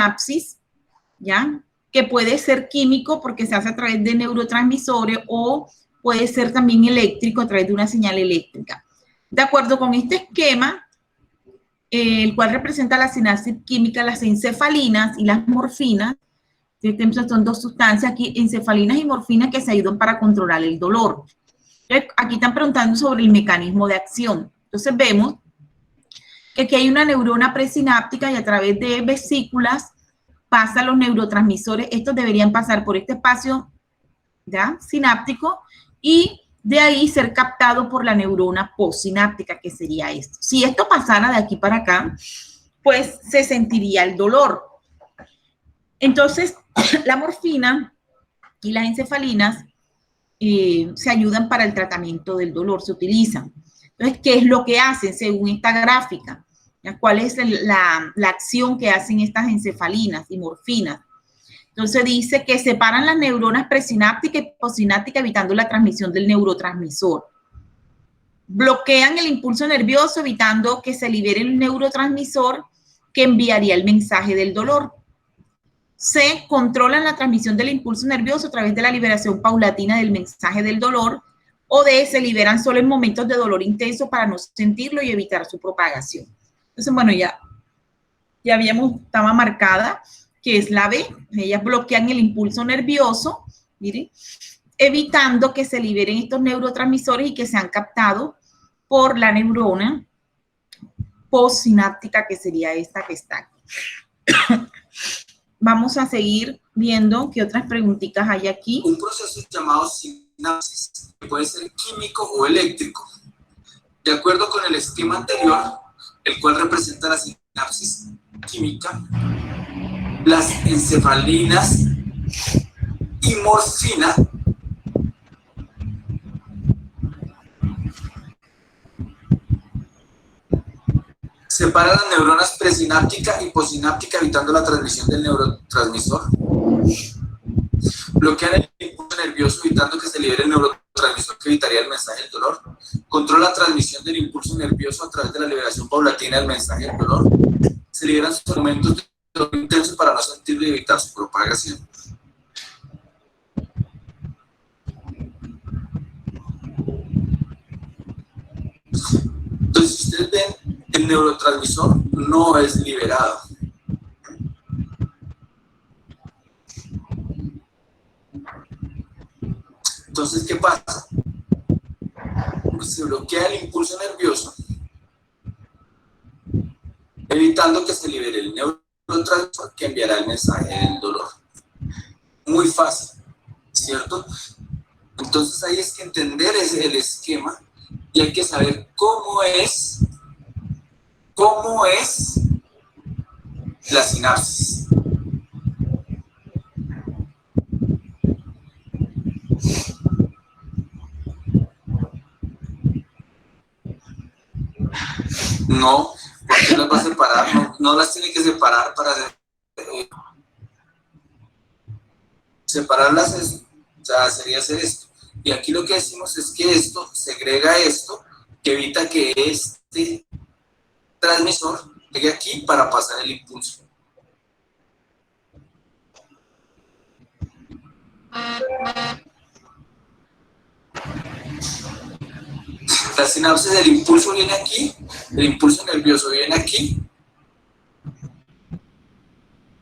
sinapsis, ¿ya? Que puede ser químico porque se hace a través de neurotransmisores o puede ser también eléctrico a través de una señal eléctrica. De acuerdo con este esquema, el cual representa la sinapsis química, las encefalinas y las morfinas, son dos sustancias aquí, encefalinas y morfinas, que se ayudan para controlar el dolor. Entonces, aquí están preguntando sobre el mecanismo de acción. Entonces vemos que aquí hay una neurona presináptica y a través de vesículas pasan los neurotransmisores. Estos deberían pasar por este espacio, ¿ya?, sináptico, y de ahí ser captado por la neurona postsináptica, que sería esto. Si esto pasara de aquí para acá, pues se sentiría el dolor. Entonces, la morfina y las encefalinas se ayudan para el tratamiento del dolor, se utilizan. Entonces, ¿qué es lo que hacen según esta gráfica? ¿Cuál es la acción que hacen estas encefalinas y morfinas? Entonces dice que separan las neuronas presinápticas y postsinápticas evitando la transmisión del neurotransmisor. Bloquean el impulso nervioso evitando que se libere el neurotransmisor que enviaría el mensaje del dolor. C, controlan la transmisión del impulso nervioso a través de la liberación paulatina del mensaje del dolor. O D, se liberan solo en momentos de dolor intenso para no sentirlo y evitar su propagación. Entonces, bueno, ya estaba marcada, que es la B. Ellas bloquean el impulso nervioso, miren, evitando que se liberen estos neurotransmisores y que sean captados por la neurona postsináptica, que sería esta que está aquí. Vamos a seguir viendo qué otras preguntitas hay aquí. Un proceso llamado sinapsis, que puede ser químico o eléctrico. De acuerdo con el esquema anterior, el cual representa la sinapsis química, las encefalinas y morfina separan las neuronas presináptica y postsináptica evitando la transmisión del neurotransmisor. Bloquean el impulso nervioso evitando que se libere el neurotransmisor que evitaría el mensaje del dolor. Controla la transmisión del impulso nervioso a través de la liberación paulatina del mensaje del dolor. Se liberan sus momentos de dolor intenso para no sentirlo y evitar su propagación. Entonces, si ustedes ven, el neurotransmisor no es liberado. Entonces, ¿qué pasa? Pues se bloquea el impulso nervioso, evitando que se libere el neurotransmisor que enviará el mensaje del dolor. Muy fácil, ¿cierto? Entonces, hay que entender el esquema y hay que saber cómo es la sinapsis. No, porque las va a separar, no las tiene que separar para separarlas, o sea, sería hacer esto. Y aquí lo que decimos es que esto segrega esto, que evita que este transmisor llegue aquí para pasar el impulso. La sinapsis del impulso viene aquí, el impulso nervioso viene aquí.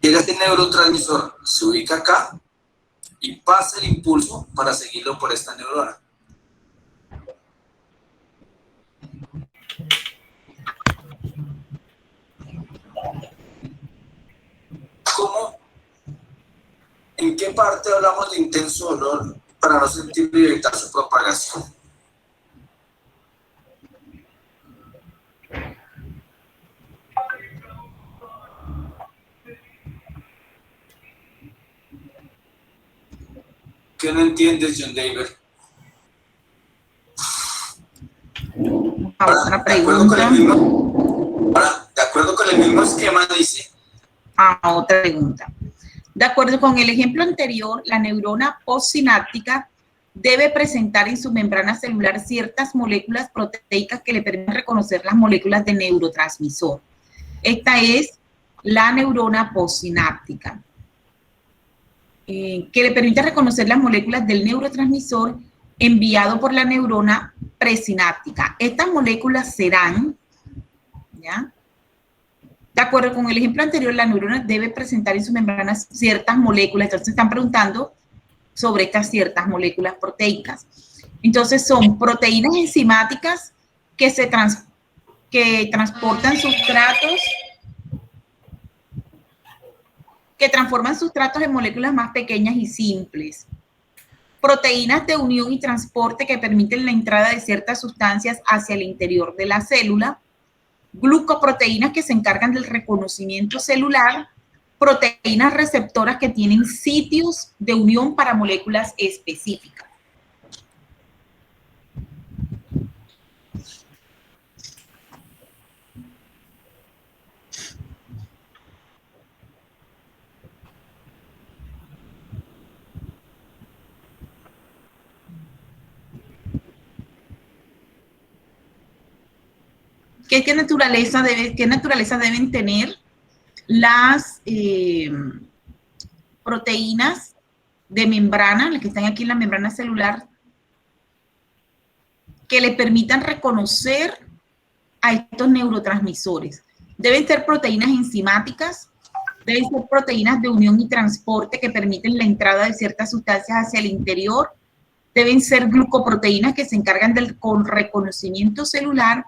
Llega este neurotransmisor, se ubica acá y pasa el impulso para seguirlo por esta neurona. ¿Cómo? ¿En qué parte hablamos de intenso dolor para no sentirlo y evitar su propagación? ¿Qué no entiendes, John David? Otra pregunta. De acuerdo con el mismo esquema, dice. Otra pregunta. De acuerdo con el ejemplo anterior, la neurona postsináptica debe presentar en su membrana celular ciertas moléculas proteicas que le permiten reconocer las moléculas de neurotransmisor. Esta es la neurona postsináptica, que le permite reconocer las moléculas del neurotransmisor enviado por la neurona presináptica. Estas moléculas serán, ¿ya? De acuerdo con el ejemplo anterior, la neurona debe presentar en su membrana ciertas moléculas. Entonces están preguntando sobre estas ciertas moléculas proteicas. Entonces son proteínas enzimáticas que transportan sustratos, que transforman sustratos en moléculas más pequeñas y simples. Proteínas de unión y transporte que permiten la entrada de ciertas sustancias hacia el interior de la célula. Glucoproteínas que se encargan del reconocimiento celular. Proteínas receptoras que tienen sitios de unión para moléculas específicas. ¿Qué naturaleza deben tener las proteínas de membrana, las que están aquí en la membrana celular, que le permitan reconocer a estos neurotransmisores? Deben ser proteínas enzimáticas, deben ser proteínas de unión y transporte que permiten la entrada de ciertas sustancias hacia el interior, deben ser glucoproteínas que se encargan del reconocimiento celular,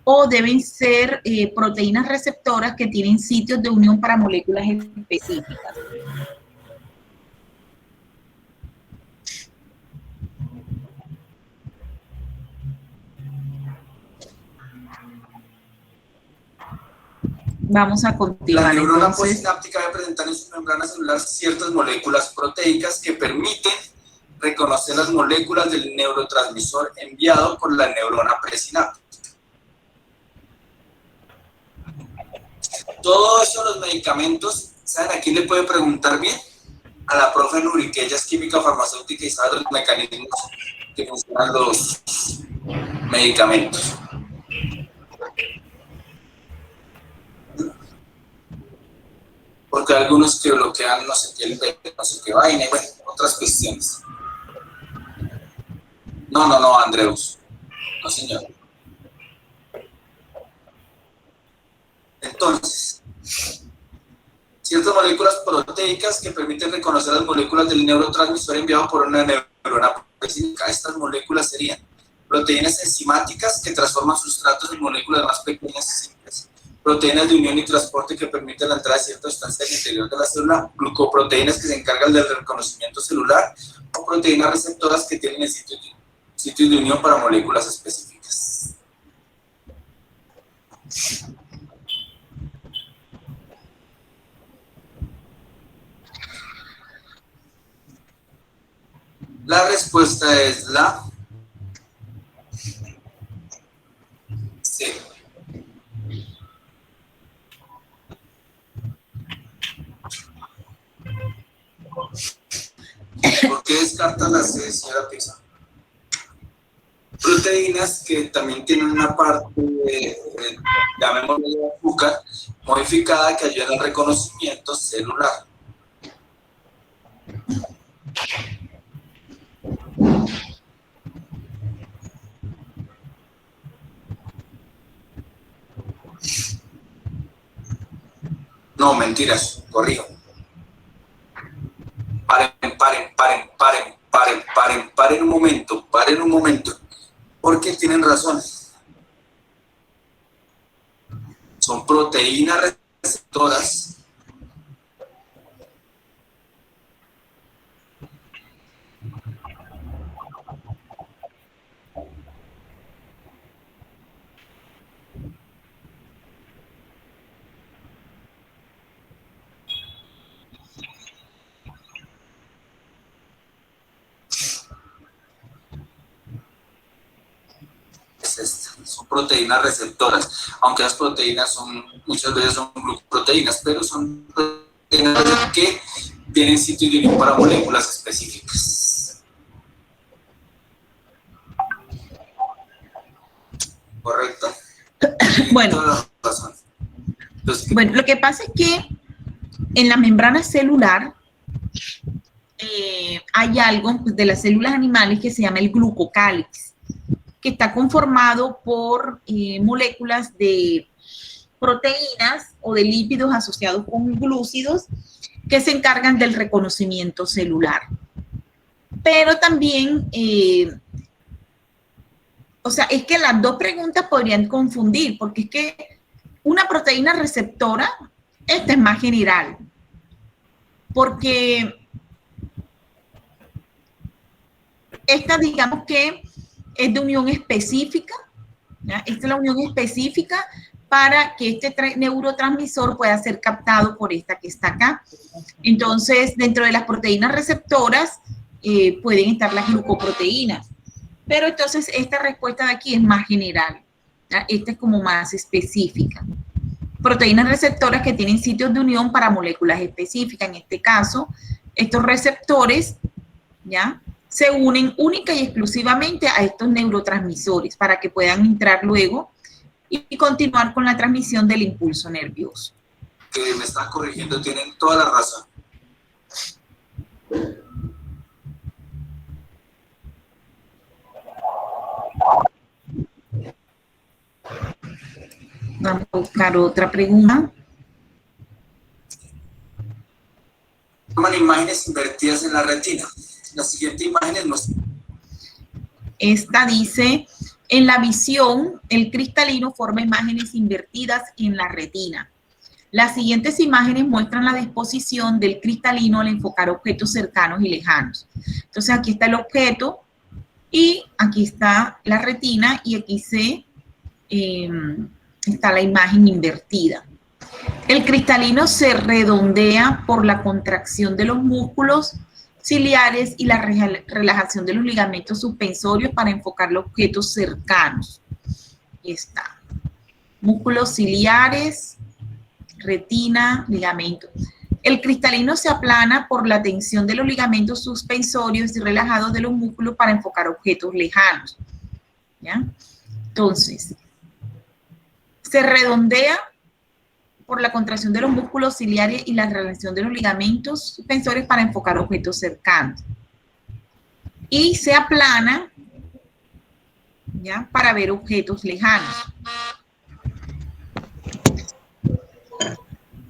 o deben ser proteínas receptoras que tienen sitios de unión para moléculas específicas. Vamos a continuar. La neurona postsináptica debe presentar en su membrana celular ciertas moléculas proteicas que permiten reconocer las moléculas del neurotransmisor enviado por la neurona presináptica. Todo eso, los medicamentos, ¿saben a quién le puede preguntar bien? A la profe Nuri, que ella es química farmacéutica y sabe los mecanismos que funcionan los medicamentos. Porque hay algunos que bloquean no sé qué, no sé qué vaina, y bueno, otras cuestiones. No, Andreus. No, señor. Entonces, ciertas moléculas proteicas que permiten reconocer las moléculas del neurotransmisor enviado por una neurona específica. Estas moléculas serían proteínas enzimáticas que transforman sustratos en moléculas más pequeñas y simples. Proteínas de unión y transporte que permiten la entrada de ciertas sustancias al interior de la célula. Glucoproteínas que se encargan del reconocimiento celular. O proteínas receptoras que tienen el sitios de unión para moléculas específicas. La respuesta es la C. ¿Por qué descarta la C, señora Pisa? Proteínas que también tienen una parte, llamémosle azúcar, modificada que ayuda al reconocimiento celular. No, mentiras, corrijo. Paren un momento, porque tienen razón. Son proteínas receptoras son proteínas receptoras, aunque las proteínas muchas veces son glucoproteínas, pero son proteínas que tienen sitio de unión para moléculas específicas. ¿Correcto? Bueno, Entonces, Bueno, lo que pasa es que en la membrana celular hay algo pues, de las células animales que se llama el glucocálix, que está conformado por moléculas de proteínas o de lípidos asociados con glúcidos que se encargan del reconocimiento celular. Pero también, o sea, es que las dos preguntas podrían confundir, porque es que una proteína receptora, esta es más general, porque esta digamos que es de unión específica, ¿ya? Esta es la unión específica para que este neurotransmisor pueda ser captado por esta que está acá. Entonces, dentro de las proteínas receptoras pueden estar las glucoproteínas, pero entonces esta respuesta de aquí es más general, ¿ya? Esta es como más específica. Proteínas receptoras que tienen sitios de unión para moléculas específicas. En este caso, estos receptores, ¿ya?, se unen única y exclusivamente a estos neurotransmisores para que puedan entrar luego y continuar con la transmisión del impulso nervioso. Que me están corrigiendo, tienen toda la razón. Vamos a buscar otra pregunta. Toman imágenes invertidas en la retina. La siguiente imagen es nuestra. Esta dice, en la visión, el cristalino forma imágenes invertidas en la retina. Las siguientes imágenes muestran la disposición del cristalino al enfocar objetos cercanos y lejanos. Entonces aquí está el objeto y aquí está la retina y aquí está la imagen invertida. El cristalino se redondea por la contracción de los músculos ciliares y la relajación de los ligamentos suspensorios para enfocar los objetos cercanos. Aquí está. Músculos ciliares, retina, ligamento. El cristalino se aplana por la tensión de los ligamentos suspensorios y relajados de los músculos para enfocar objetos lejanos. ¿Ya? Entonces, se redondea por la contracción de los músculos ciliares y la relajación de los ligamentos suspensorios para enfocar objetos cercanos. Y se aplana, ¿ya?, para ver objetos lejanos.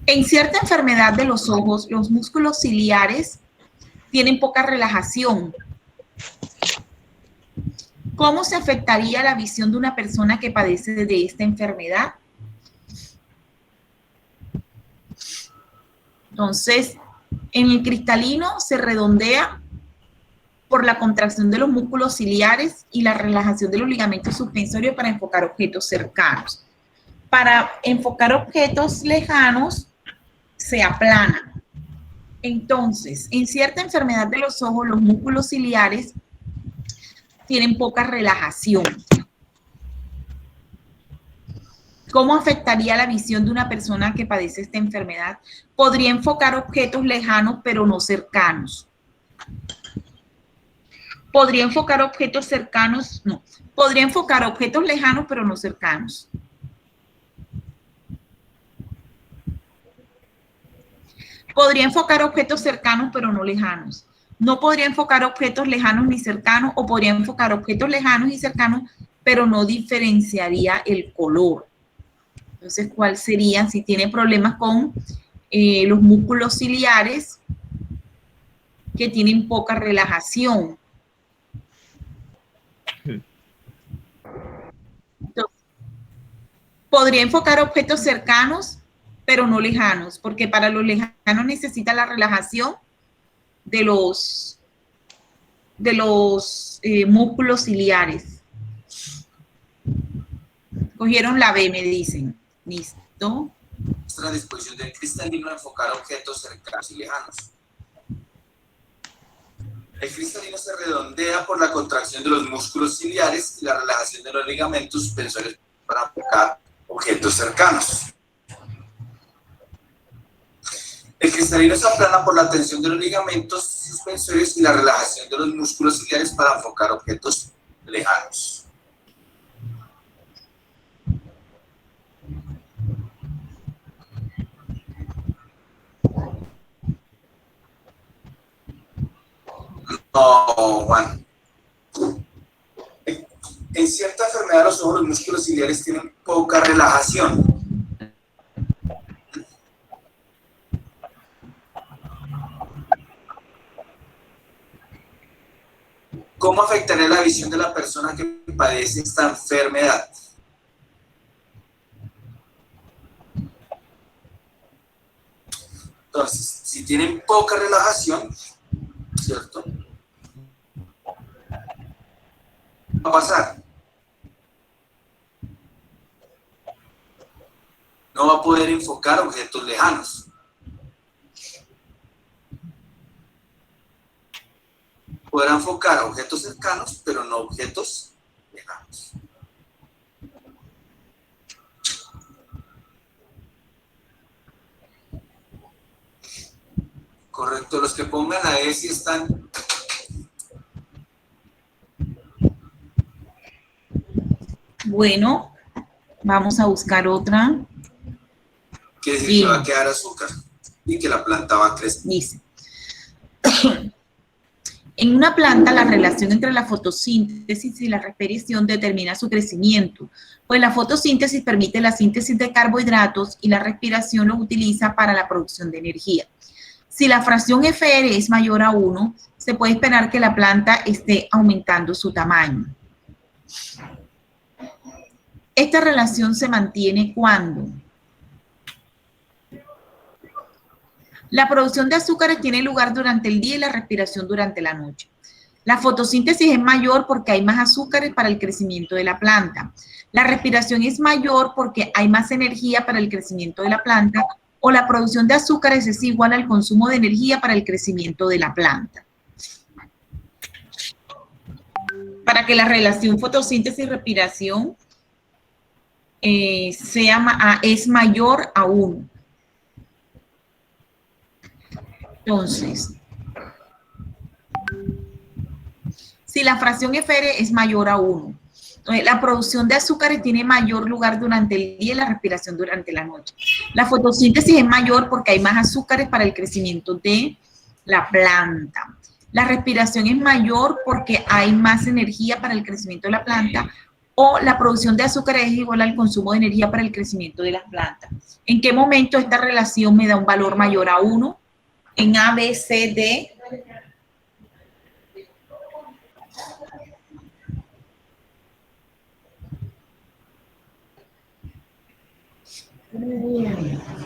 En cierta enfermedad de los ojos, los músculos ciliares tienen poca relajación. ¿Cómo se afectaría la visión de una persona que padece de esta enfermedad? Entonces, en el cristalino se redondea por la contracción de los músculos ciliares y la relajación de los ligamentos suspensorios para enfocar objetos cercanos. Para enfocar objetos lejanos, se aplana. Entonces, en cierta enfermedad de los ojos, los músculos ciliares tienen poca relajación. ¿Cómo afectaría la visión de una persona que padece esta enfermedad? Podría enfocar objetos lejanos, pero no cercanos. Podría enfocar objetos cercanos, no. Podría enfocar objetos lejanos, pero no cercanos. Podría enfocar objetos cercanos, pero no lejanos. No podría enfocar objetos lejanos ni cercanos, o podría enfocar objetos lejanos y cercanos, pero no diferenciaría el color. Entonces, ¿cuál sería? Si tiene problemas con los músculos ciliares que tienen poca relajación. Entonces, podría enfocar objetos cercanos, pero no lejanos, porque para los lejanos necesita la relajación de los músculos ciliares. Cogieron la B, me dicen. Listo. Nuestra disposición del cristalino a enfocar objetos cercanos y lejanos. El cristalino se redondea por la contracción de los músculos ciliares y la relajación de los ligamentos suspensorios para enfocar objetos cercanos. El cristalino se aplana por la tensión de los ligamentos suspensorios y la relajación de los músculos ciliares para enfocar objetos lejanos. No, Juan. En cierta enfermedad de los ojos, los músculos ciliares tienen poca relajación. ¿Cómo afectaría la visión de la persona que padece esta enfermedad? Entonces, si tienen poca relajación, ¿cierto? ¿Qué va a pasar? No va a poder enfocar objetos lejanos. Podrá enfocar objetos cercanos, pero no objetos lejanos. Correcto, los que pongan la E si están. Bueno, vamos a buscar otra. Quiere decir que va a quedar azúcar y que la planta va a crecer. Dice. En una planta, la relación entre la fotosíntesis y la respiración determina su crecimiento, pues la fotosíntesis permite la síntesis de carbohidratos y la respiración lo utiliza para la producción de energía. Si la fracción FR es mayor a 1, se puede esperar que la planta esté aumentando su tamaño. Esta relación se mantiene cuando la producción de azúcares tiene lugar durante el día y la respiración durante la noche. La fotosíntesis es mayor porque hay más azúcares para el crecimiento de la planta. La respiración es mayor porque hay más energía para el crecimiento de la planta, o la producción de azúcares es igual al consumo de energía para el crecimiento de la planta. Para que la relación fotosíntesis y respiración es mayor a 1. Entonces, si la fracción FR es mayor a 1, entonces la producción de azúcares tiene mayor lugar durante el día y la respiración durante la noche. La fotosíntesis es mayor porque hay más azúcares para el crecimiento de la planta. La respiración es mayor porque hay más energía para el crecimiento de la planta, o la producción de azúcares es igual al consumo de energía para el crecimiento de las plantas. ¿En qué momento esta relación me da un valor mayor a 1? En A, B, C, D.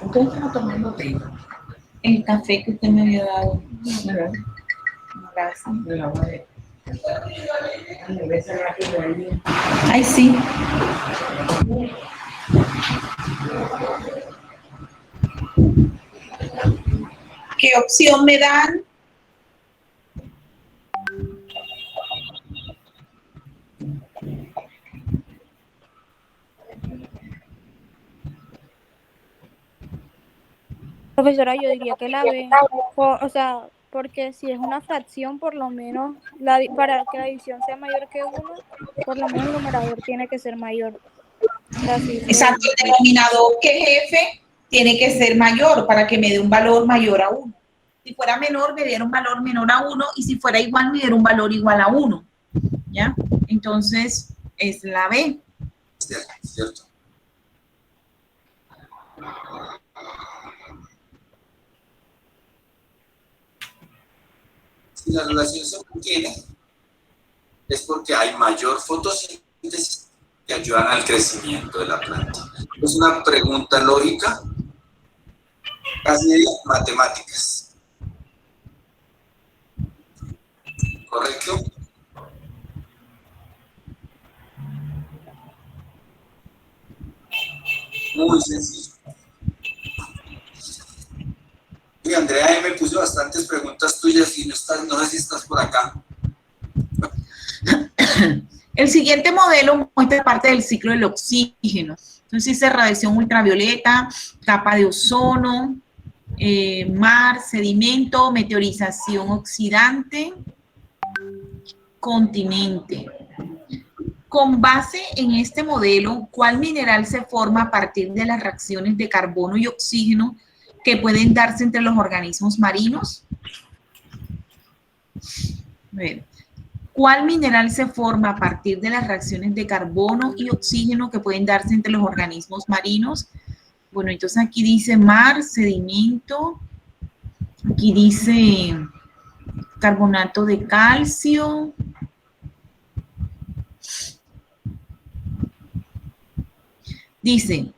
Usted estaba tomando té. El café que usted me había dado. Gracias. Ay, sí. ¿Qué opción me dan? Profesora, yo diría que la B, o sea, porque si es una fracción, por lo menos, para que la división sea mayor que 1, por lo menos el numerador tiene que ser mayor. Exacto, el denominador que es F tiene que ser mayor para que me dé un valor mayor a 1. Si fuera menor, me diera un valor menor a 1, y si fuera igual, me diera un valor igual a 1. ¿Ya? Entonces, es la B. Cierto. Si la relación se mantiene, es porque hay mayor fotosíntesis que ayudan al crecimiento de la planta. Es una pregunta lógica, casi de matemáticas. ¿Correcto? Muy sencillo. Y Andrea me puso bastantes preguntas tuyas y no sé si estás por acá. El siguiente modelo muestra parte del ciclo del oxígeno. Entonces dice radiación ultravioleta, capa de ozono, mar, sedimento, meteorización oxidante, continente. Con base en este modelo, ¿cuál mineral se forma a partir de las reacciones de carbono y oxígeno que pueden darse entre los organismos marinos? A ver, ¿cuál mineral se forma a partir de las reacciones de carbono y oxígeno que pueden darse entre los organismos marinos? Bueno, entonces aquí dice mar, sedimento, aquí dice carbonato de calcio. Dice,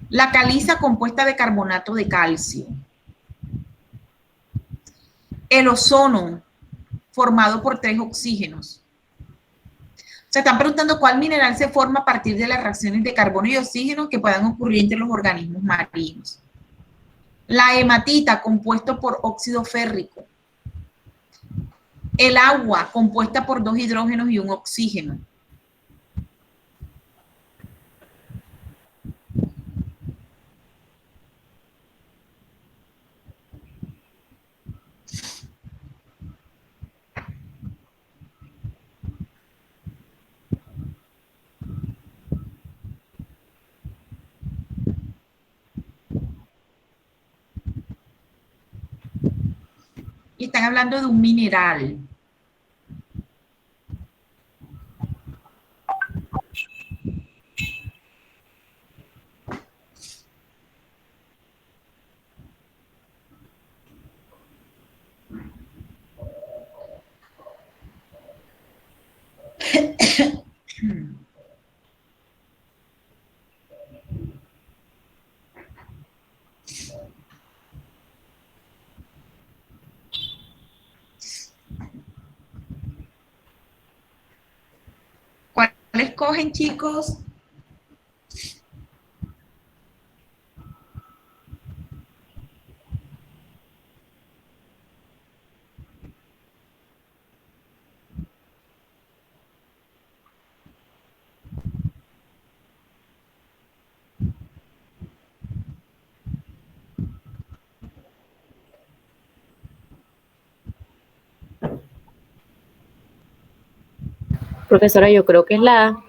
la caliza compuesta de carbonato de calcio. El ozono formado por 3 oxígenos. Se están preguntando cuál mineral se forma a partir de las reacciones de carbono y oxígeno que puedan ocurrir entre los organismos marinos. La hematita, compuesto por óxido férrico. El agua, compuesta por 2 hidrógenos y 1 oxígeno. Y están hablando de un mineral. ¿Cuál escogen, chicos? Profesora, yo creo que es la A.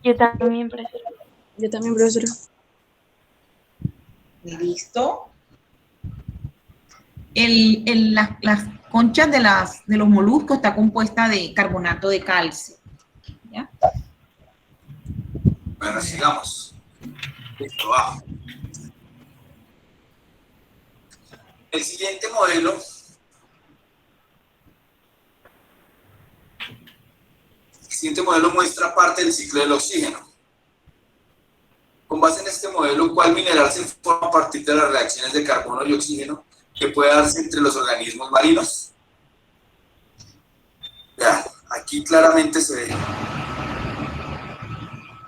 Yo también, profesora. Yo también, profesora. Listo. Las conchas de los moluscos está compuesta de carbonato de calcio. ¿Ya? Bueno, sigamos. Listo, va. El siguiente modelo muestra parte del ciclo del oxígeno. Con base en este modelo, ¿cuál mineral se forma a partir de las reacciones de carbono y oxígeno que puede darse entre los organismos marinos? Vean, aquí claramente se ve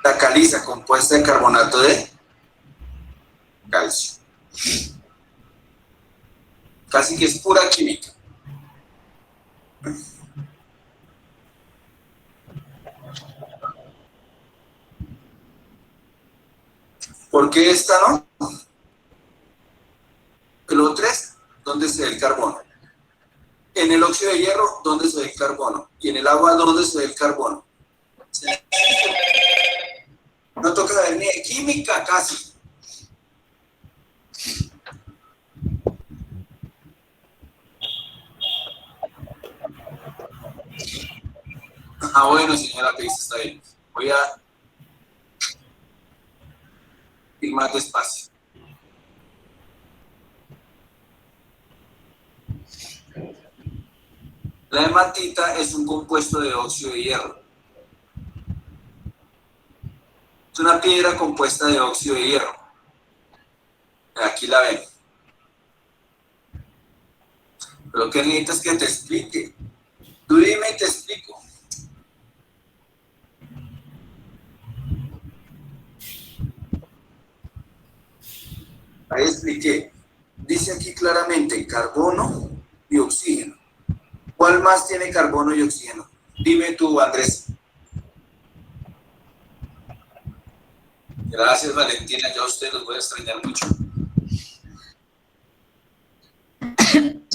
la caliza compuesta de carbonato de calcio. Casi que es pura química. ¿Por qué esta no? El O3, ¿dónde se ve el carbono? En el óxido de hierro, ¿dónde se ve el carbono? Y en el agua, ¿dónde se ve el carbono? No toca saber ni de química casi. Ah, bueno, señora Pérez, está bien. Voy a ir más despacio. La hematita es un compuesto de óxido de hierro. Es una piedra compuesta de óxido de hierro. Aquí la ven. Pero lo que necesitas es que te explique. Tú dime y te explico. Ahí expliqué. Dice aquí claramente carbono y oxígeno. ¿Cuál más tiene carbono y oxígeno? Dime tú, Andrés. Gracias, Valentina. Yo a ustedes los voy a extrañar mucho.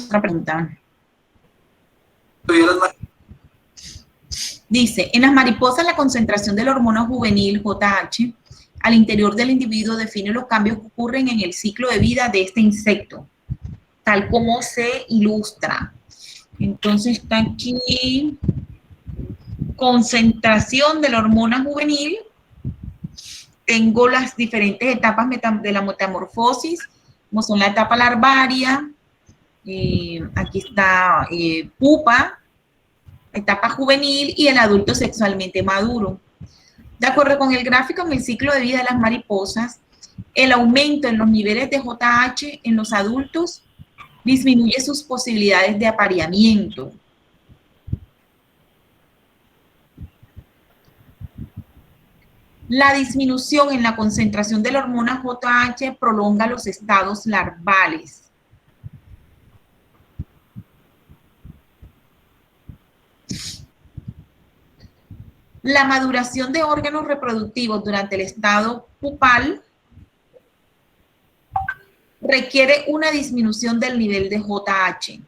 Otra pregunta. Dice, en las mariposas la concentración de la hormona juvenil JH al interior del individuo define los cambios que ocurren en el ciclo de vida de este insecto. tal como se ilustra. Entonces está aquí concentración de la hormona juvenil. Tengo las diferentes etapas de la metamorfosis, como son la etapa larvaria, aquí está pupa, etapa juvenil y el adulto sexualmente maduro. De acuerdo con el gráfico en el ciclo de vida de las mariposas, el aumento en los niveles de JH en los adultos disminuye sus posibilidades de apareamiento. La disminución en la concentración de la hormona JH prolonga los estados larvales. La maduración de órganos reproductivos durante el estado pupal requiere una disminución del nivel de JH.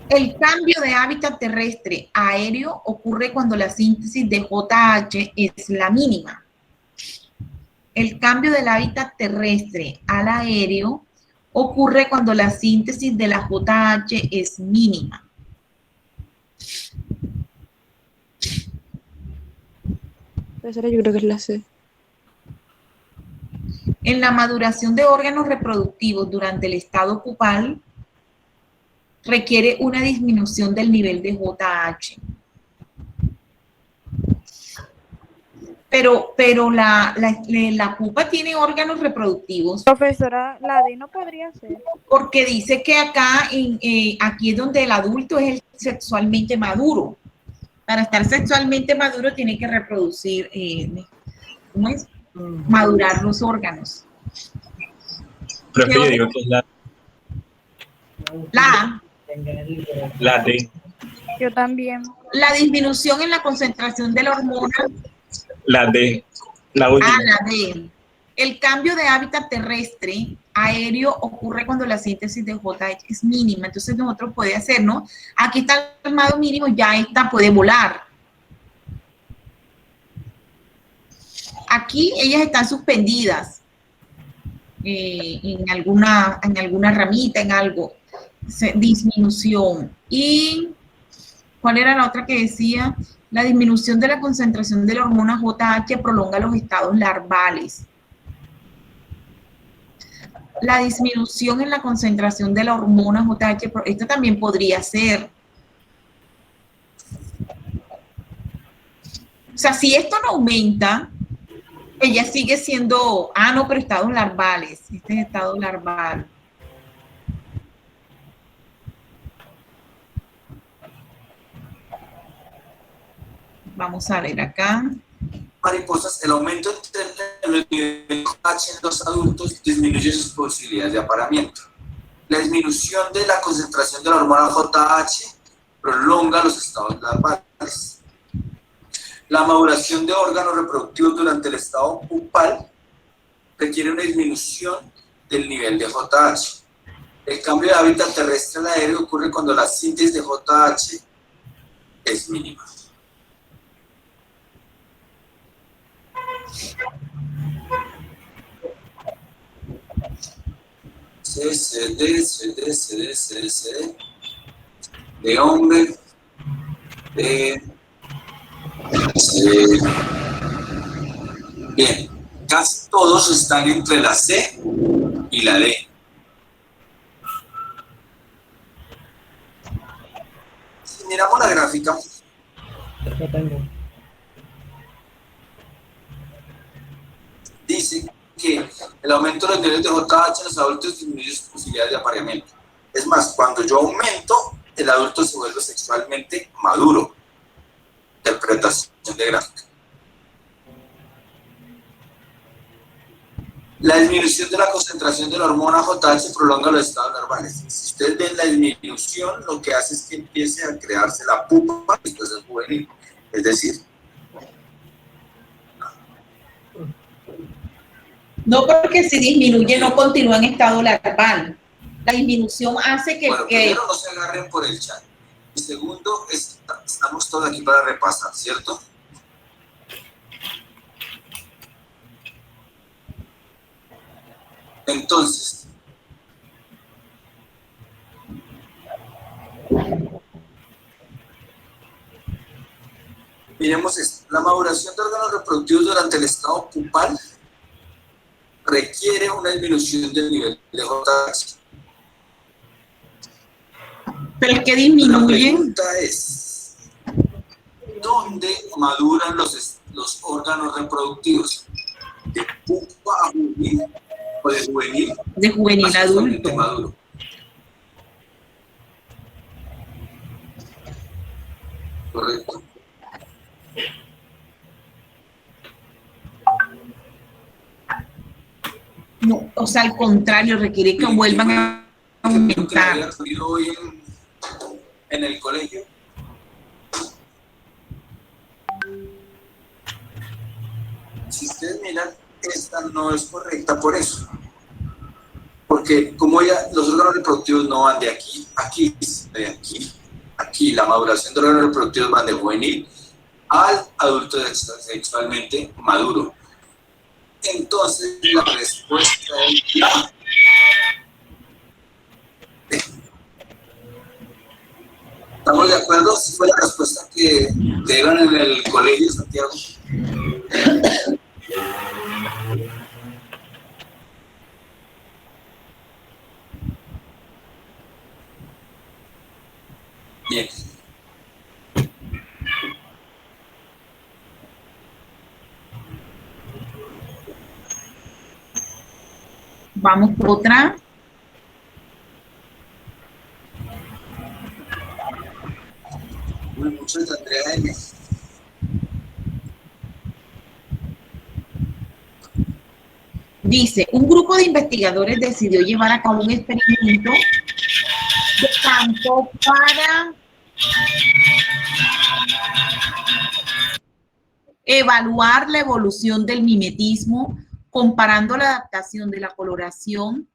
El cambio de hábitat terrestre a aéreo ocurre cuando la síntesis de JH es la mínima. El cambio del hábitat terrestre al aéreo ocurre cuando la síntesis de la JH es mínima. Profesora, yo creo que es la C. En la maduración de órganos reproductivos durante el estado pupal, requiere una disminución del nivel de JH. Pero la pupa tiene órganos reproductivos. Profesora, la D no podría ser. Porque dice que acá, aquí es donde el adulto es el sexualmente maduro. Para estar sexualmente maduro tiene que reproducir, ¿cómo es? Madurar los órganos. Profe, yo digo que es la D. Yo también. La disminución en la concentración de la hormona. La D. La última. La D. El cambio de hábitat terrestre aéreo ocurre cuando la síntesis de JH es mínima. Entonces nosotros puede hacer, ¿no? Aquí está el armado mínimo, ya esta puede volar. Aquí ellas están suspendidas en alguna ramita, en algo. Disminución. ¿Y cuál era la otra que decía? La disminución de la concentración de la hormona JH prolonga los estados larvales. La disminución en la concentración de la hormona JH, esto también podría ser. O sea, si esto no aumenta, ella sigue siendo, no, pero estados larvales, este es estado larval. Vamos a ver acá. Mariposas, el aumento de los niveles de JH en los adultos disminuye sus posibilidades de apareamiento. La disminución de la concentración de la hormona JH prolonga los estados larvales. La maduración de órganos reproductivos durante el estado pupal requiere una disminución del nivel de JH. El cambio de hábitat terrestre al aéreo ocurre cuando la síntesis de JH es mínima. C, C, D, C, D, C, D, C, D, C, D. De hombre. D. C. Bien. Casi todos están entre la C y la D. Si miramos la gráfica, dice que el aumento de los niveles de JH en los adultos disminuye sus posibilidades de apareamiento. Es más, cuando yo aumento, el adulto se vuelve sexualmente maduro. Interpretación de gráfica. La disminución de la concentración de la hormona JH prolonga los estados larvales. Si ustedes ven la disminución, lo que hace es que empiece a crearse la pupa después del juvenil. Es decir, no, porque si disminuye no continúa en estado larval. La disminución hace que... Bueno, primero no se agarren por el chat. Y segundo, estamos todos aquí para repasar, ¿cierto? Entonces, miremos esto. La maduración de órganos reproductivos durante el estado pupal requiere una disminución del nivel de JH. Pero es que La disminuyen. pregunta es, ¿dónde maduran los órganos reproductivos? ¿De pupa a juvenil o de juvenil De juvenil a sexualmente adulto. maduro? Correcto. No, o sea, al contrario, requiere que vuelvan a Que aumentar. había estudiado hoy en el colegio. Si ustedes miran, esta no es correcta por eso. Porque como ya los órganos reproductivos no van de aquí a aquí, de aquí a aquí. La maduración de órganos reproductivos van de juvenil al adulto sexualmente maduro. Entonces, la respuesta es la. ¿Estamos de acuerdo? Si fue la respuesta que dieron en el colegio, Santiago. Bien. Vamos por otra. Muchos de Andrea M. Dice, un grupo de investigadores decidió llevar a cabo un experimento de campo para evaluar la evolución del mimetismo comparando la adaptación de la coloración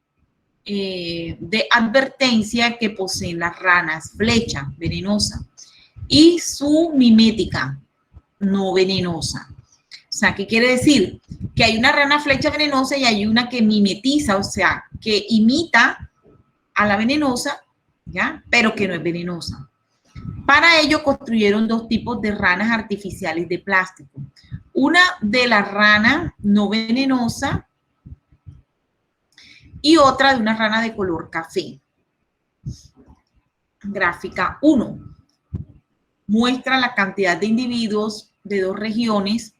de advertencia que poseen las ranas flecha venenosa y su mimética no venenosa. O sea, ¿qué quiere decir? Que hay una rana flecha venenosa y hay una que mimetiza, o sea, que imita a la venenosa, ¿ya? Pero que no es venenosa. Para ello construyeron dos tipos de ranas artificiales de plástico. Una de la rana no venenosa y otra de una rana de color café. Gráfica 1 muestra la cantidad de individuos de dos regiones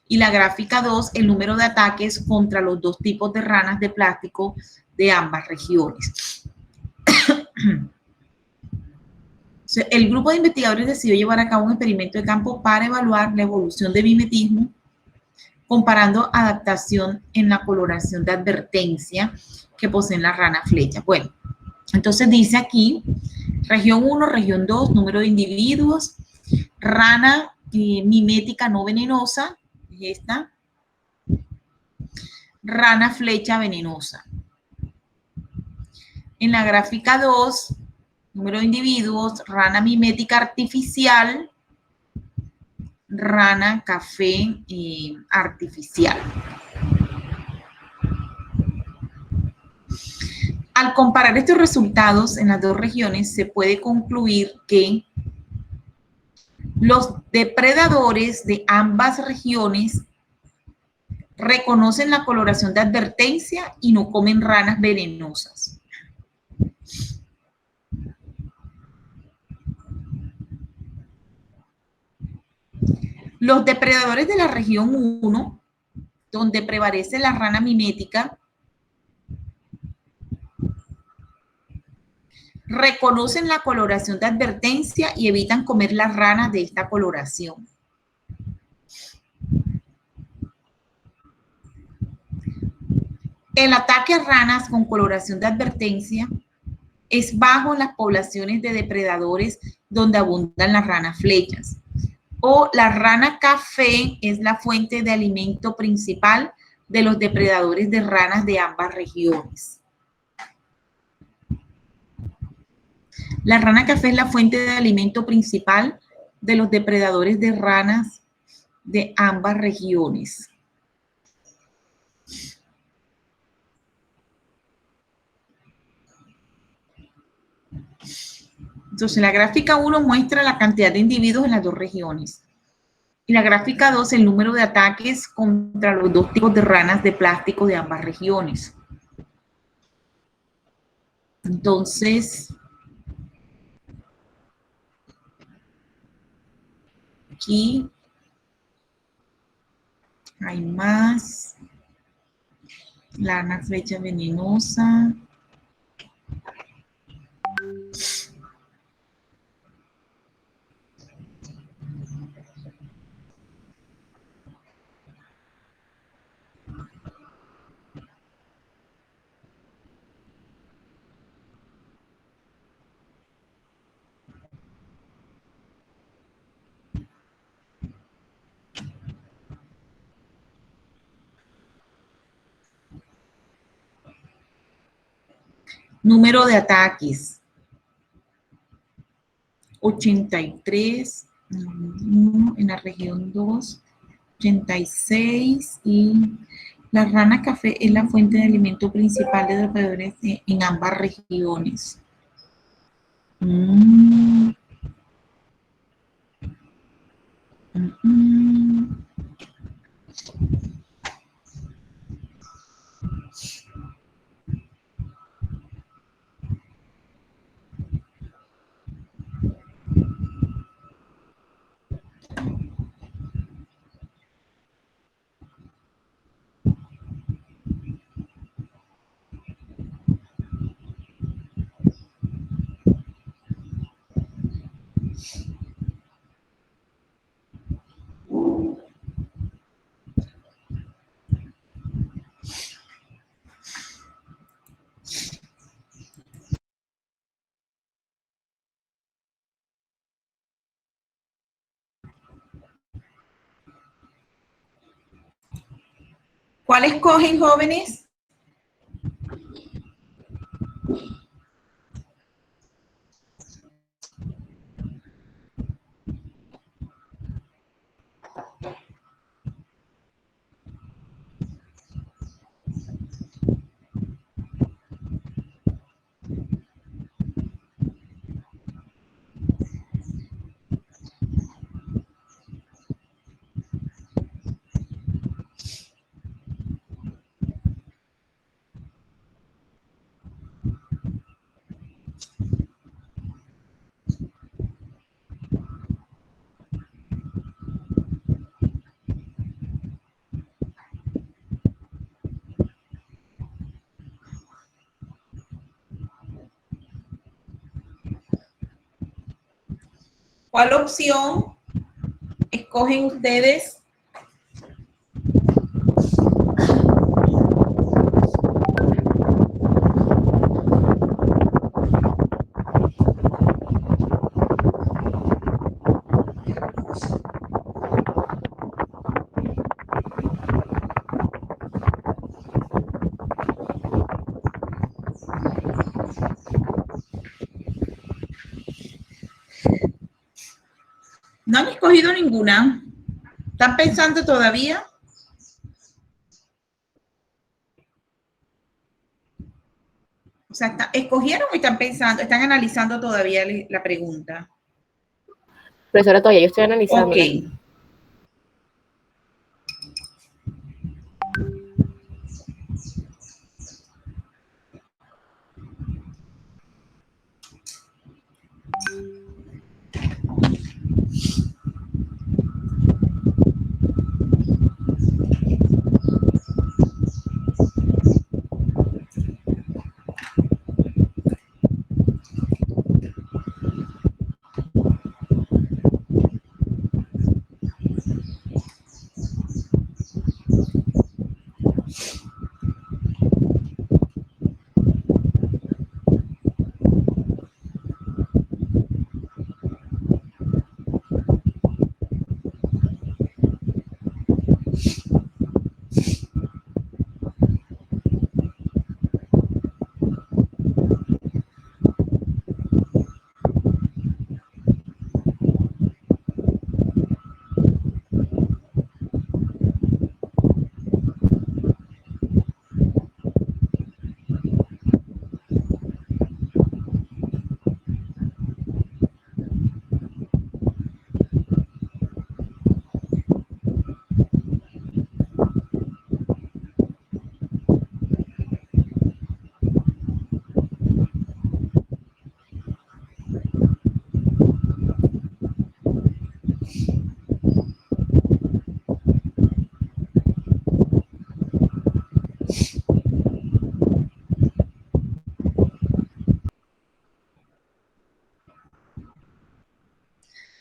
y la gráfica 2 el número de ataques contra los dos tipos de ranas de plástico de ambas regiones. El grupo de investigadores decidió llevar a cabo un experimento de campo para evaluar la evolución de mimetismo comparando adaptación en la coloración de advertencia que poseen las ranas flechas. Bueno, entonces dice aquí, región 1, región 2, número de individuos, rana mimética no venenosa, esta, rana flecha venenosa. En la gráfica 2, número de individuos, rana mimética artificial, rana café artificial. Al comparar estos resultados en las dos regiones, se puede concluir que los depredadores de ambas regiones reconocen la coloración de advertencia y no comen ranas venenosas. Los depredadores de la región 1, donde prevalece la rana mimética, reconocen la coloración de advertencia y evitan comer las ranas de esta coloración. El ataque a ranas con coloración de advertencia es bajo en las poblaciones de depredadores donde abundan las ranas flechas. O la rana café es la fuente de alimento principal de los depredadores de ranas de ambas regiones. La rana café es la fuente de alimento principal de los depredadores de ranas de ambas regiones. Entonces, la gráfica 1 muestra la cantidad de individuos en las dos regiones. Y la gráfica 2, el número de ataques contra los dos tipos de ranas de plástico de ambas regiones. Entonces, aquí hay más. Lana flecha venenosa. Número de ataques. 83 en la región 2, 86 y la rana café es la fuente de alimento principal de roedores en ambas regiones. ¿Cuál escogen, jóvenes? ¿Cuál opción escogen ustedes? No han escogido ninguna. ¿Están pensando todavía? O sea, ¿escogieron o están pensando, están analizando todavía la pregunta? Profesora, todavía yo estoy analizando. Ok.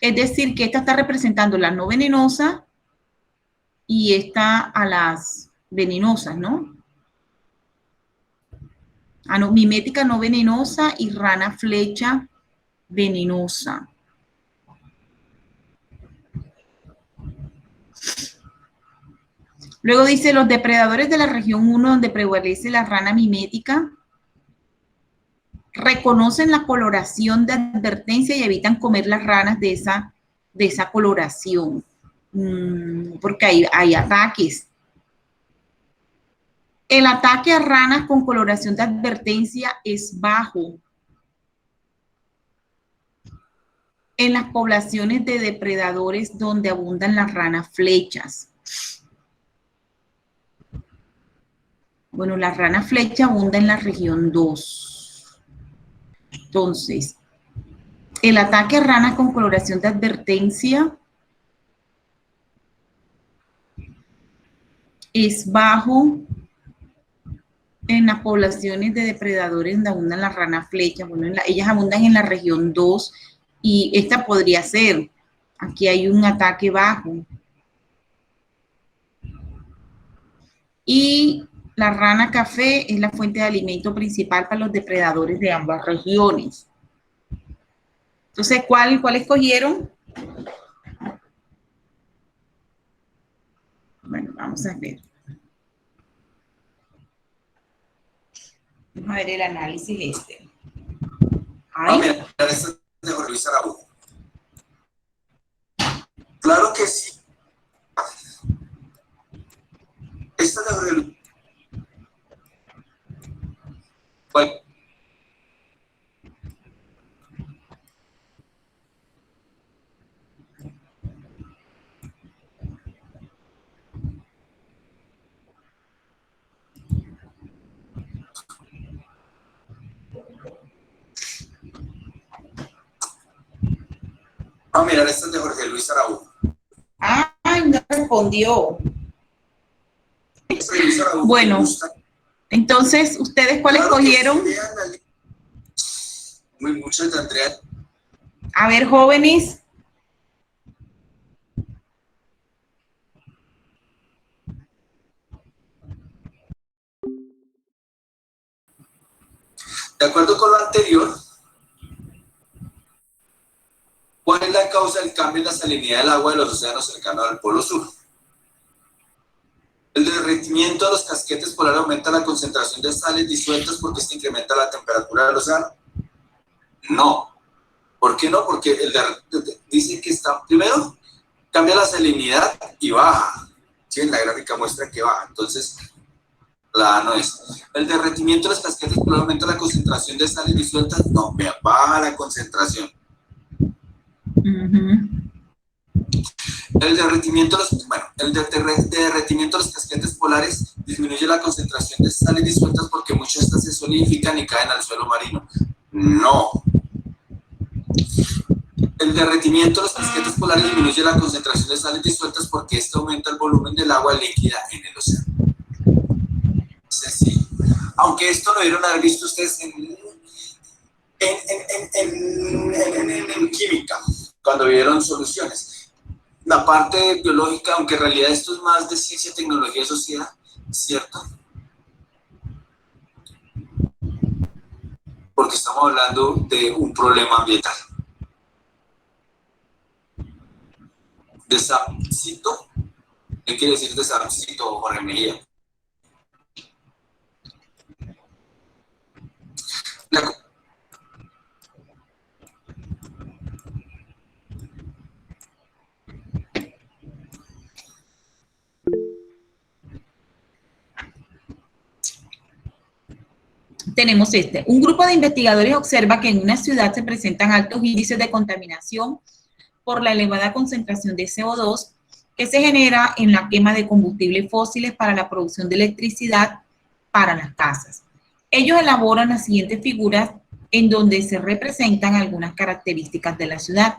Es decir, que esta está representando la no venenosa y esta a las venenosas, ¿no? Ah, no, mimética no venenosa y rana flecha venenosa. Luego dice, los depredadores de la región 1, donde prevalece la rana mimética, reconocen la coloración de advertencia y evitan comer las ranas de esa coloración, porque hay ataques. El ataque a ranas con coloración de advertencia es bajo en las poblaciones de depredadores donde abundan las ranas flechas. Bueno, la rana flecha abunda en la región 2. Entonces, el ataque a ranas con coloración de advertencia es bajo en las poblaciones de depredadores donde abundan las ranas flechas. Bueno, ellas abundan en la región 2 y esta podría ser. Aquí hay un ataque bajo. Y la rana café es la fuente de alimento principal para los depredadores de ambas regiones. Entonces, ¿cuál escogieron? Bueno, vamos a ver. Vamos a ver el análisis este. Ay. Mira, esta es de Jorge Luis Araujo. Claro que sí. Esta es de Jorge Luis. ¿Cuál? Vamos a mirar, esta es de Jorge Luis Araujo. Ay, no respondió. Jorge Luis Araujo, bueno, entonces, ¿ustedes cuál escogieron? Muy muchas de Andrea. A ver, jóvenes. De acuerdo con lo anterior, ¿cuál es la causa del cambio en la salinidad del agua de los océanos cercanos al Polo Sur? El derretimiento de los casquetes polares aumenta la concentración de sales disueltas porque esto incrementa la temperatura del océano. No. ¿Por qué no? Porque dice que está, primero, cambia la salinidad y baja. ¿Sí? En la gráfica muestra que baja. Entonces, la A no es. El derretimiento de los casquetes polares aumenta la concentración de sales disueltas. No, baja la concentración. El derretimiento de los casquetes polares disminuye la concentración de sales disueltas porque muchas de estas se solidifican y caen al suelo marino. No. El derretimiento de los casquetes polares disminuye la concentración de sales disueltas porque esto aumenta el volumen del agua líquida en el océano. Sí. Aunque esto lo debieron haber visto ustedes en química, cuando vieron soluciones. La parte biológica, aunque en realidad esto es más de ciencia, tecnología y sociedad, ¿cierto? Porque estamos hablando de un problema ambiental. Desapsito, ¿qué quiere decir desapsito, Jorge Mejía? Tenemos un grupo de investigadores observa que en una ciudad se presentan altos índices de contaminación por la elevada concentración de CO2 que se genera en la quema de combustibles fósiles para la producción de electricidad para las casas. Ellos elaboran las siguientes figuras en donde se representan algunas características de la ciudad.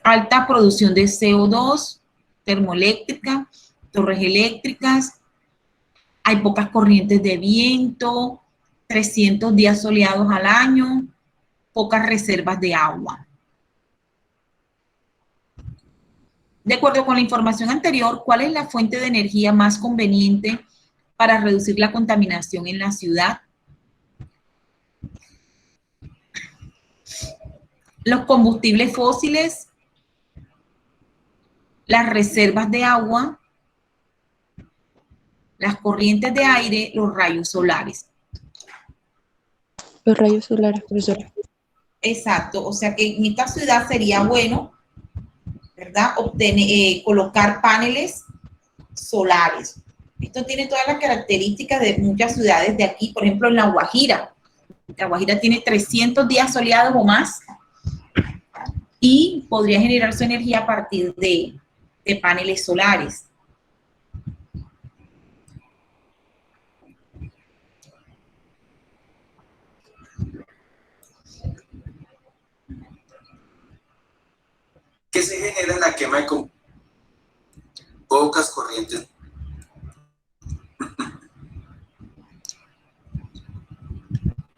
Alta producción de CO2, termoeléctrica, torres eléctricas, hay pocas corrientes de viento, 300 días soleados al año, pocas reservas de agua. De acuerdo con la información anterior, ¿cuál es la fuente de energía más conveniente para reducir la contaminación en la ciudad? Los combustibles fósiles, las reservas de agua, las corrientes de aire, los rayos solares. Los rayos solares, profesora. Exacto, o sea que en esta ciudad sería bueno, ¿verdad? Colocar paneles solares. Esto tiene todas las características de muchas ciudades de aquí, por ejemplo, en La Guajira. La Guajira tiene 300 días soleados o más y podría generar su energía a partir de paneles solares. ¿Qué se genera en la quema de pocas corrientes?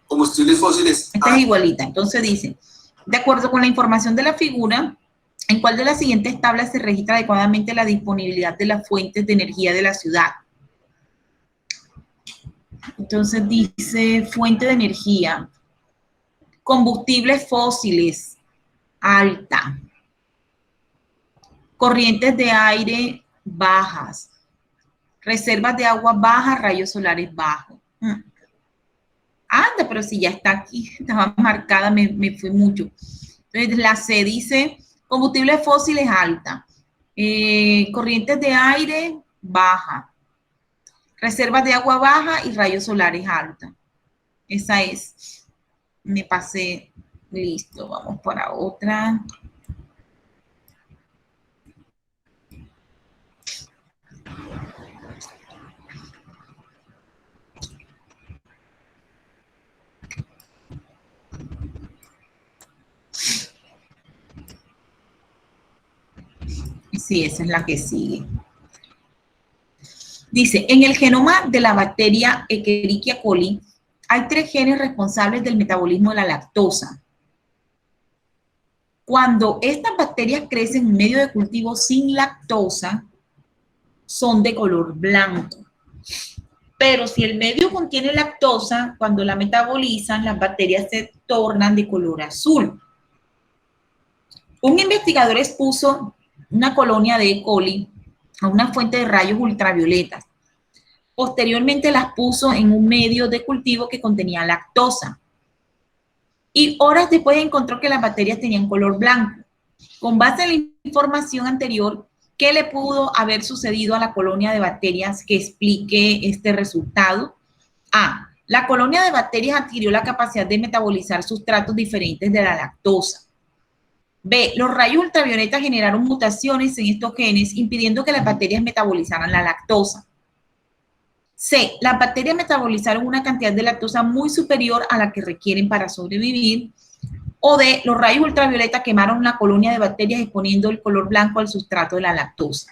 Combustibles fósiles. Esta es igualita. Entonces dice, de acuerdo con la información de la figura, ¿en cuál de las siguientes tablas se registra adecuadamente la disponibilidad de las fuentes de energía de la ciudad? Entonces dice, fuente de energía, combustibles fósiles, alta. Corrientes de aire, bajas. Reservas de agua, bajas. Rayos solares, bajos. Anda, pero si ya está aquí, estaba marcada, me fui mucho. Entonces, la C dice, combustibles fósiles, alta. Corrientes de aire, baja. Reservas de agua, baja. Y rayos solares, alta. Esa es. Me pasé. Listo, vamos para otra. Sí, esa es la que sigue. Dice, en el genoma de la bacteria Escherichia coli hay 3 genes responsables del metabolismo de la lactosa. Cuando estas bacterias crecen en medio de cultivo sin lactosa, son de color blanco. Pero si el medio contiene lactosa, cuando la metabolizan, las bacterias se tornan de color azul. Un investigador expuso una colonia de E. coli a una fuente de rayos ultravioletas. Posteriormente las puso en un medio de cultivo que contenía lactosa. Y horas después encontró que las bacterias tenían color blanco. Con base en la información anterior, ¿qué le pudo haber sucedido a la colonia de bacterias que explique este resultado? A. La colonia de bacterias adquirió la capacidad de metabolizar sustratos diferentes de la lactosa. B. Los rayos ultravioletas generaron mutaciones en estos genes, impidiendo que las bacterias metabolizaran la lactosa. C. Las bacterias metabolizaron una cantidad de lactosa muy superior a la que requieren para sobrevivir. O D. Los rayos ultravioletas quemaron la colonia de bacterias exponiendo el color blanco al sustrato de la lactosa.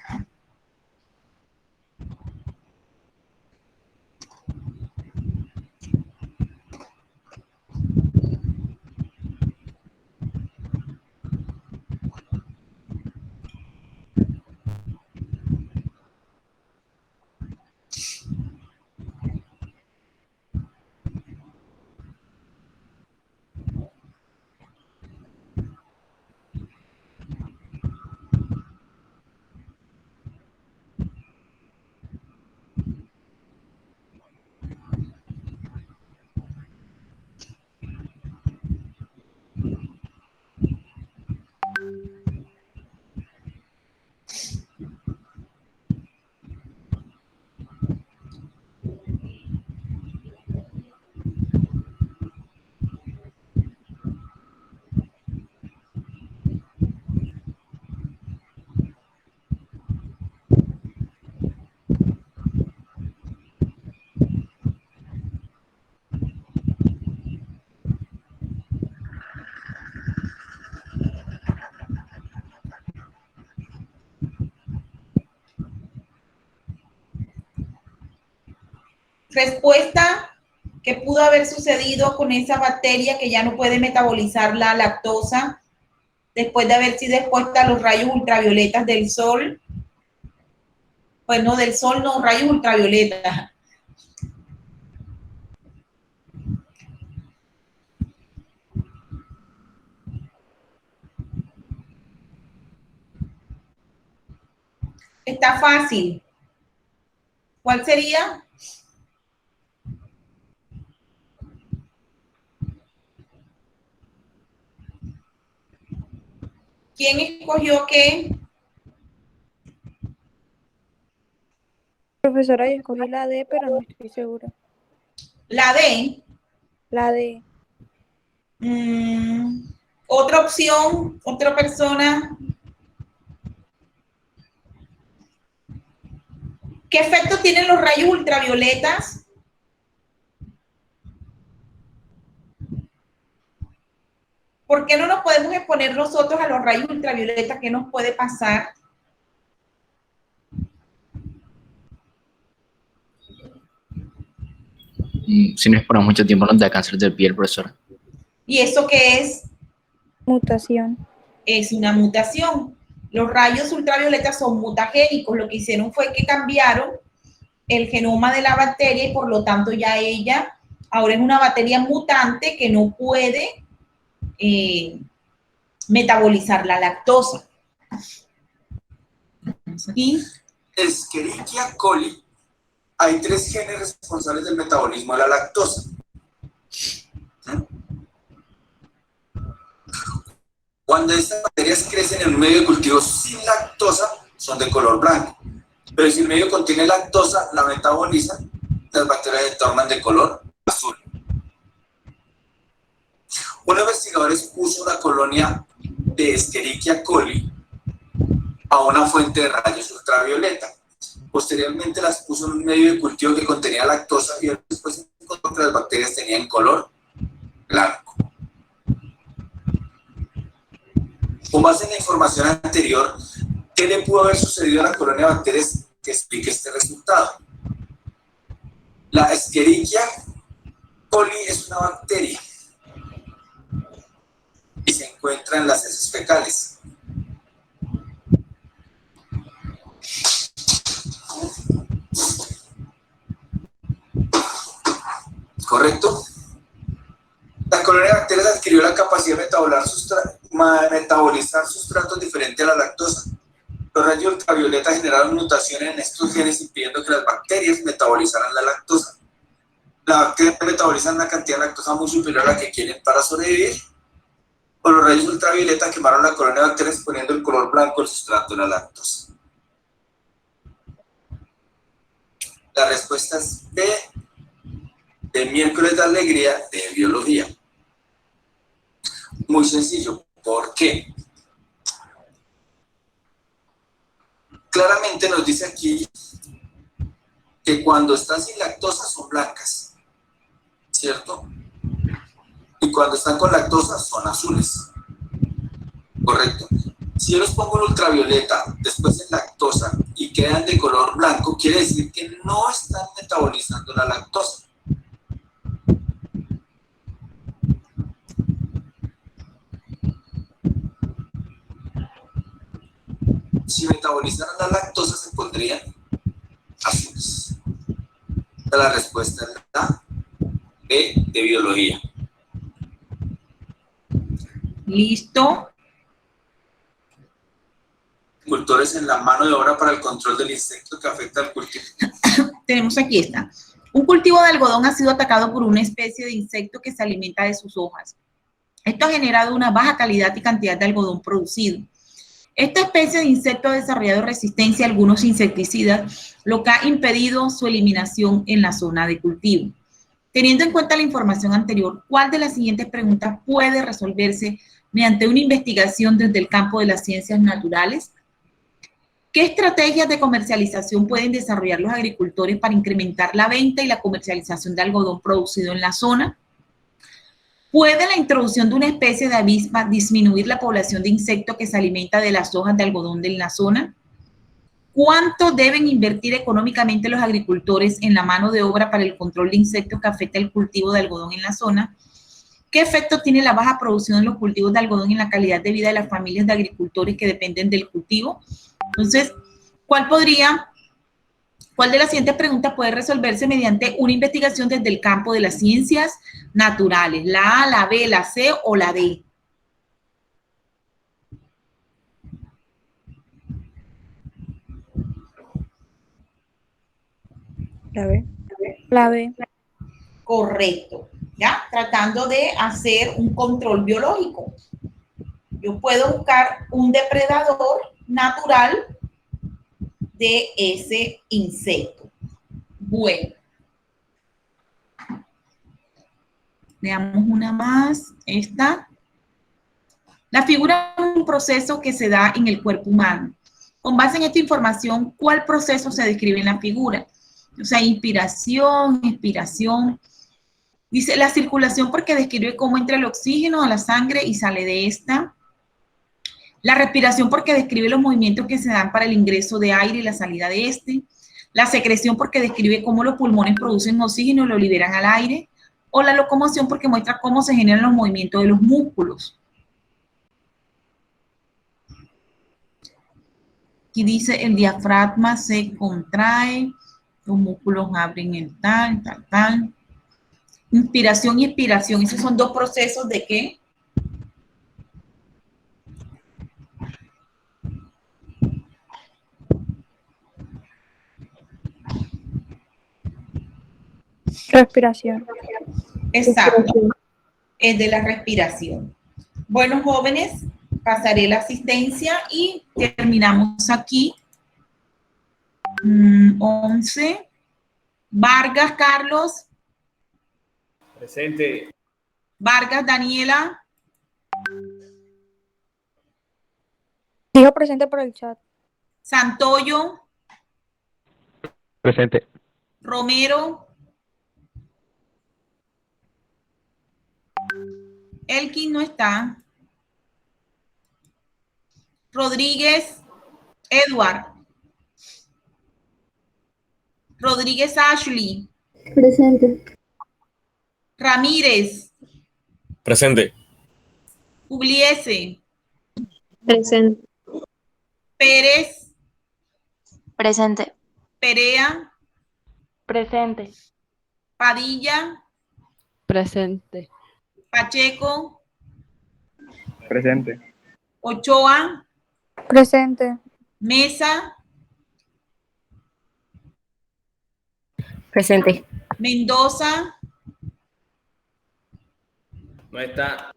Respuesta, ¿qué pudo haber sucedido con esa bacteria que ya no puede metabolizar la lactosa? después de haber sido expuesta a los rayos ultravioletas del sol. Pues no, del sol no, rayos ultravioletas. Está fácil. ¿Cuál sería? ¿Quién escogió qué? Profesora, yo escogí la D, pero no estoy segura. La D. La D. Otra opción, otra persona. ¿Qué efecto tienen los rayos ultravioletas? ¿Por qué no nos podemos exponer nosotros a los rayos ultravioletas? ¿Qué nos puede pasar? Si nos exponemos mucho tiempo nos da cáncer de piel, profesora. ¿Y eso qué es? Mutación. Es una mutación. Los rayos ultravioletas son mutagénicos. Lo que hicieron fue que cambiaron el genoma de la bacteria y por lo tanto ya ella ahora es una bacteria mutante que no puede metabolizar la lactosa. Y Escherichia coli, hay 3 genes responsables del metabolismo de la lactosa. Cuando estas bacterias crecen en un medio de cultivo sin lactosa, son de color blanco. Pero si el medio contiene lactosa, la metabolizan, las bacterias se tornan de color azul. Un investigador expuso una colonia de Escherichia coli a una fuente de rayos ultravioleta. Posteriormente las puso en un medio de cultivo que contenía lactosa y después encontró que las bacterias tenían color blanco. Con base en la información anterior, ¿qué le pudo haber sucedido a la colonia de bacterias que explique este resultado? La Escherichia coli es una bacteria y se encuentra en las heces fecales. ¿Correcto? La colonia de bacterias adquirió la capacidad de metabolizar sustratos diferentes a la lactosa. Los rayos ultravioleta generaron mutaciones en estos genes impidiendo que las bacterias metabolizaran la lactosa. Las bacterias metabolizan una cantidad de lactosa muy superior a la que quieren para sobrevivir. O los rayos ultravioleta quemaron la colonia de bacterias poniendo el color blanco al sustrato de la lactosa. La respuesta es B, de miércoles de alegría de biología. Muy sencillo. ¿Por qué? Claramente nos dice aquí que cuando están sin lactosa son blancas, ¿cierto? Y cuando están con lactosa son azules, ¿correcto? Si yo les pongo el ultravioleta, después en lactosa y quedan de color blanco, quiere decir que no están metabolizando la lactosa. Si metabolizaran la lactosa se pondrían azules. La respuesta es la B de biología. listo. Cultores en la mano de obra para el control del insecto que afecta al cultivo. Tenemos aquí esta. Un cultivo de algodón ha sido atacado por una especie de insecto que se alimenta de sus hojas. Esto ha generado una baja calidad y cantidad de algodón producido. Esta especie de insecto ha desarrollado resistencia a algunos insecticidas, lo que ha impedido su eliminación en la zona de cultivo. Teniendo en cuenta la información anterior, ¿cuál de las siguientes preguntas puede resolverse mediante una investigación desde el campo de las ciencias naturales? ¿Qué estrategias de comercialización pueden desarrollar los agricultores para incrementar la venta y la comercialización de algodón producido en la zona? ¿Puede la introducción de una especie de avispa disminuir la población de insectos que se alimenta de las hojas de algodón de la zona? ¿Cuánto deben invertir económicamente los agricultores en la mano de obra para el control de insectos que afecta el cultivo de algodón en la zona? ¿Qué efecto tiene la baja producción en los cultivos de algodón en la calidad de vida de las familias de agricultores que dependen del cultivo? Entonces, ¿cuál de las siguientes preguntas puede resolverse mediante una investigación desde el campo de las ciencias naturales? ¿La A, la B, la C o la D? La B. Correcto, ¿ya? Tratando de hacer un control biológico. Yo puedo buscar un depredador natural de ese insecto. Bueno. Veamos una más. Esta. La figura es un proceso que se da en el cuerpo humano. Con base en esta información, ¿cuál proceso se describe en la figura? O sea, inspiración, expiración. Dice la circulación porque describe cómo entra el oxígeno a la sangre y sale de esta. La respiración porque describe los movimientos que se dan para el ingreso de aire y la salida de este. La secreción porque describe cómo los pulmones producen oxígeno y lo liberan al aire. O la locomoción porque muestra cómo se generan los movimientos de los músculos. Aquí dice el diafragma se contrae, los músculos abren el tal. Inspiración y expiración, esos son dos procesos de ¿qué? Respiración. Exacto, es de la respiración. Bueno, jóvenes, pasaré la asistencia y terminamos aquí. 11. Vargas, Carlos. Presente. Vargas, Daniela. Dijo presente por el chat. Santoyo. Presente. Romero. Elkin no está. Rodríguez. Edward. Rodríguez Ashley. Presente. Ramírez. Presente. Pugliese. Presente. Pérez. Presente. Perea. Presente. Padilla. Presente. Pacheco. Presente. Ochoa. Presente. Mesa. Presente. Mendoza. No está.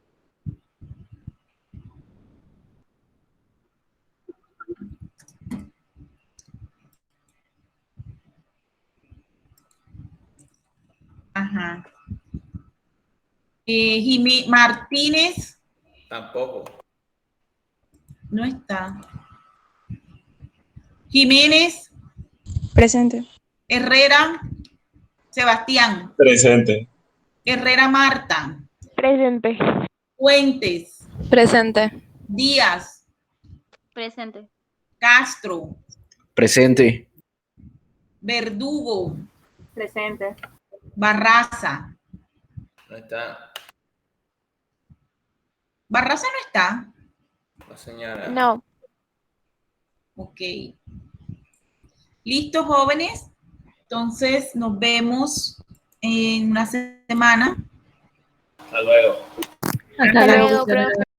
Ajá. Martínez. Tampoco. No está. Jiménez. Presente. Herrera. Sebastián. Presente. Herrera Marta. Presente. Fuentes. Presente. Díaz. Presente. Castro. Presente. Verdugo. Presente. Barraza. No está. Barraza no está. La señora. No. Ok. ¿Listos, jóvenes? Entonces, nos vemos en una semana. Hasta luego. Hasta luego, profe.